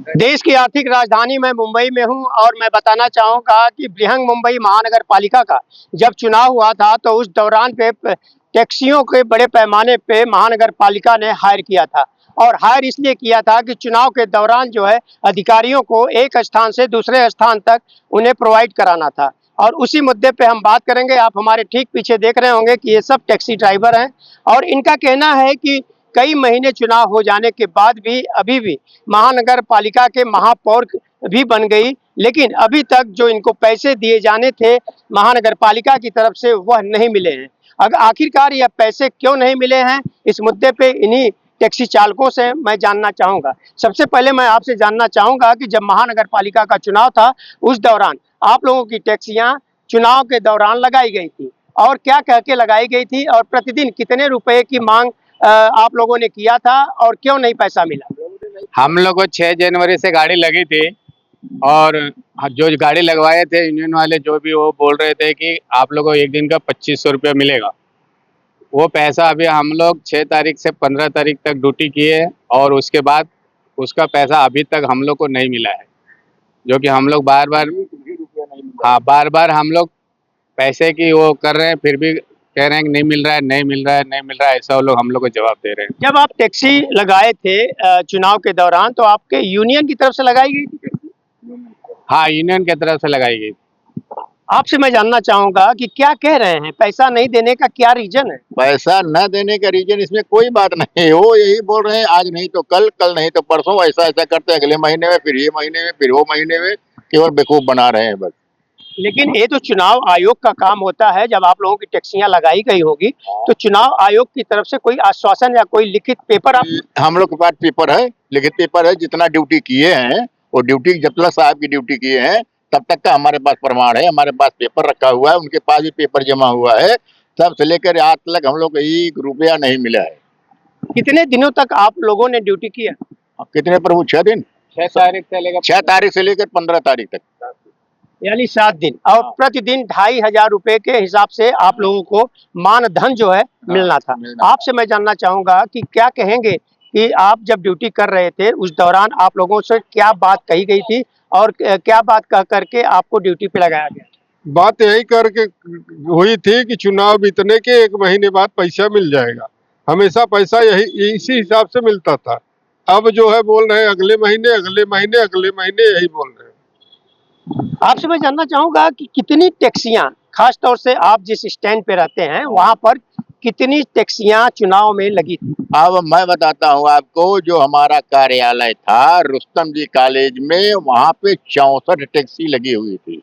देश की आर्थिक राजधानी मैं मुंबई में हूं और मैं बताना चाहूंगा कि बृहन मुंबई महानगर पालिका का जब चुनाव हुआ था तो उस दौरान पे टैक्सियों के बड़े पैमाने पे महानगर पालिका ने हायर किया था। और हायर इसलिए किया था कि चुनाव के दौरान जो है अधिकारियों को एक स्थान से दूसरे स्थान तक उन्हें प्रोवाइड कराना था। और उसी मुद्दे पे हम बात करेंगे। आप हमारे ठीक पीछे देख रहे होंगे कि ये सब टैक्सी ड्राइवर हैं और इनका कहना है कि कई महीने चुनाव हो जाने के बाद भी अभी भी महानगर पालिका के महापौर भी बन गई, लेकिन अभी तक जो इनको पैसे दिए जाने थे महानगर पालिका की तरफ से वह नहीं मिले हैं। अगर आखिरकार यह पैसे क्यों नहीं मिले हैं, इस मुद्दे पे इन्हीं टैक्सी चालकों से मैं जानना चाहूँगा। सबसे पहले मैं आपसे जानना चाहूँगा कि जब महानगर पालिका का चुनाव था उस दौरान आप लोगों की टैक्सियाँ चुनाव के दौरान लगाई गई थी और क्या कह के लगाई गई थी और प्रतिदिन कितने रुपए की मांग आप लोगों ने किया था और क्यों नहीं पैसा मिला? हम लोग को 6 जनवरी से गाड़ी लगी थी और जो गाड़ी लगवाए थे यूनियन वाले जो भी वो बोल रहे थे कि आप लोगों को एक दिन का 2500 रुपया मिलेगा। वो पैसा अभी हम लोग 6 तारीख से 15 तारीख तक ड्यूटी किए और उसके बाद उसका पैसा अभी तक हम लोग को नहीं मिला है, जो कि हम लोग बार बार बार बार हम लोग पैसे की वो कर रहे हैं, फिर भी कह रहे हैं कि नहीं मिल रहा है, नहीं मिल रहा है, नहीं मिल रहा है, ऐसा वो लोग हम लोग को जवाब दे रहे हैं। जब आप टैक्सी लगाए थे चुनाव के दौरान तो आपके यूनियन की तरफ से लगाई गई थी? हाँ, यूनियन की तरफ से लगाई गई। आपसे मैं जानना चाहूंगा कि क्या कह रहे हैं, पैसा नहीं देने का क्या रीजन है? पैसा न देने का रीजन इसमें कोई बात नहीं है। वो यही बोल रहे हैं आज नहीं तो कल, कल नहीं तो परसों, ऐसा ऐसा करते हैं। अगले महीने में, फिर ये महीने में, फिर वो महीने में, केवल बेवकूफ बना रहे हैं बस। लेकिन ये तो चुनाव आयोग का काम होता है। जब आप लोगों की टैक्सियां लगाई गई होगी तो चुनाव आयोग की तरफ से कोई आश्वासन या कोई लिखित पेपर हम लोग के पास पेपर है, लिखित पेपर है। जितना ड्यूटी किए हैं वो ड्यूटी, जब तक साहब की ड्यूटी किए हैं तब तक का हमारे पास प्रमाण है, हमारे पास पेपर रखा हुआ है, उनके पास भी पेपर जमा हुआ है। तब से लेकर आज तक हम लोग को 1 रुपया नहीं मिला है। कितने दिनों तक आप लोगों ने ड्यूटी किया? कितने प्रभु? 6 दिन। 6 तारीख से लेकर 15 तारीख तक, यानी 7 दिन। और प्रतिदिन 2500 रुपए के हिसाब से आप लोगों को मानधन जो है मिलना था। आपसे मैं जानना चाहूंगा कि क्या कहेंगे कि आप जब ड्यूटी कर रहे थे उस दौरान आप लोगों से क्या बात कही गई थी और क्या बात कह करके आपको ड्यूटी पे लगाया गया? बात यही करके हुई थी कि चुनाव बीतने के 1 महीने बाद पैसा मिल जाएगा। हमेशा पैसा यही इसी हिसाब से मिलता था। अब जो है बोल रहे हैं अगले महीने, अगले महीने, अगले महीने, यही बोल रहे हैं। आपसे मैं जानना चाहूंगा कि कितनी टैक्सियां, खास तौर से आप जिस स्टैंड पे रहते हैं वहां पर कितनी टैक्सियां चुनाव में लगी थी? अब मैं बताता हूँ आपको, जो हमारा कार्यालय था रुस्तम जी कॉलेज में, वहाँ पे 64 टैक्सी लगी हुई थी।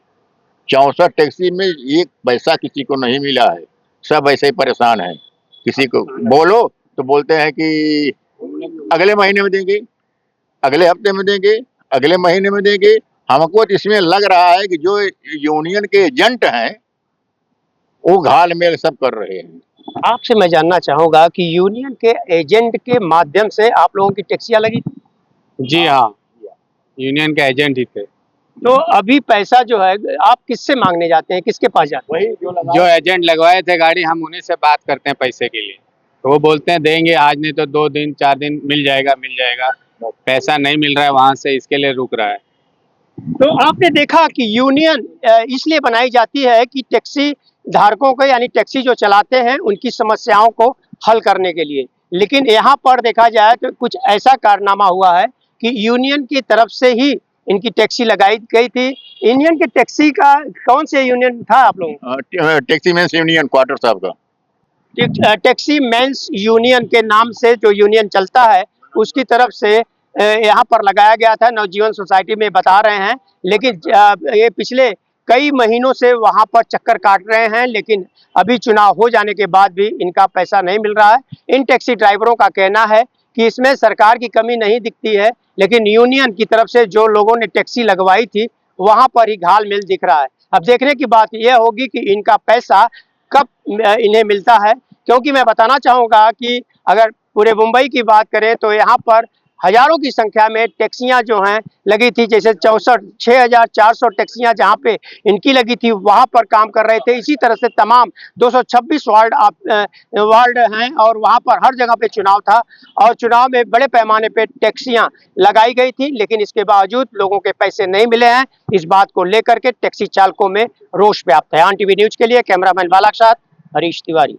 64 टैक्सी में एक पैसा किसी को नहीं मिला है। सब ऐसे ही परेशान है। किसी को बोलो तो बोलते हैं कि अगले महीने में देंगे, अगले हफ्ते में देंगे, अगले महीने में देंगे। हमको तो इसमें लग रहा है कि जो यूनियन के एजेंट हैं वो घाल मेल सब कर रहे हैं। आपसे मैं जानना चाहूंगा कि यूनियन के एजेंट के माध्यम से आप लोगों की टैक्सियां लगी थी? जी हाँ, यूनियन के एजेंट ही थे। तो अभी पैसा जो है आप किससे मांगने जाते हैं, किसके पास जाते हैं? वही जो एजेंट लगवाए थे गाड़ी, हम उन्हीं से बात करते हैं पैसे के लिए, तो वो बोलते हैं देंगे, आज नहीं तो 2 दिन 4 दिन मिल जाएगा, मिल जाएगा। पैसा नहीं मिल रहा है वहां से, इसके लिए रुक रहा है। तो आपने देखा कि यूनियन इसलिए बनाई जाती है कि टैक्सी धारकों को, यानी टैक्सी जो चलाते हैं उनकी समस्याओं को हल करने के लिए। लेकिन यहाँ पर देखा जाए तो कुछ ऐसा कारनामा हुआ है कि यूनियन की तरफ से ही इनकी टैक्सी लगाई गई थी। यूनियन की टैक्सी का कौन से यूनियन था आप लोगों? टैक्सी मेंस यूनियन क्वार्टर साहब का। टैक्सी मेंस यूनियन के नाम से जो यूनियन चलता है उसकी तरफ से यहाँ पर लगाया गया था, नवजीवन सोसाइटी में बता रहे हैं। लेकिन ये पिछले कई महीनों से वहाँ पर चक्कर काट रहे हैं, लेकिन अभी चुनाव हो जाने के बाद भी इनका पैसा नहीं मिल रहा है। इन टैक्सी ड्राइवरों का कहना है कि इसमें सरकार की कमी नहीं दिखती है, लेकिन यूनियन की तरफ से जो लोगों ने टैक्सी लगवाई थी वहाँ पर ही घाल मिल दिख रहा है। अब देखने की बात यह होगी कि इनका पैसा कब इन्हें मिलता है, क्योंकि मैं बताना चाहूँगा कि अगर पूरे मुंबई की बात करें तो यहाँ पर हजारों की संख्या में टैक्सियां जो हैं लगी थी, जैसे 64,400 टैक्सियां जहां पे इनकी लगी थी वहां पर काम कर रहे थे। इसी तरह से तमाम 226 वार्ड हैं और वहां पर हर जगह पे चुनाव था और चुनाव में बड़े पैमाने पे टैक्सियां लगाई गई थी, लेकिन इसके बावजूद लोगों के पैसे नहीं मिले हैं। इस बात को लेकर के टैक्सी चालकों में रोष व्याप्त है। आन टीवी न्यूज के लिए कैमरामैन बाला के साथ हरीश तिवारी।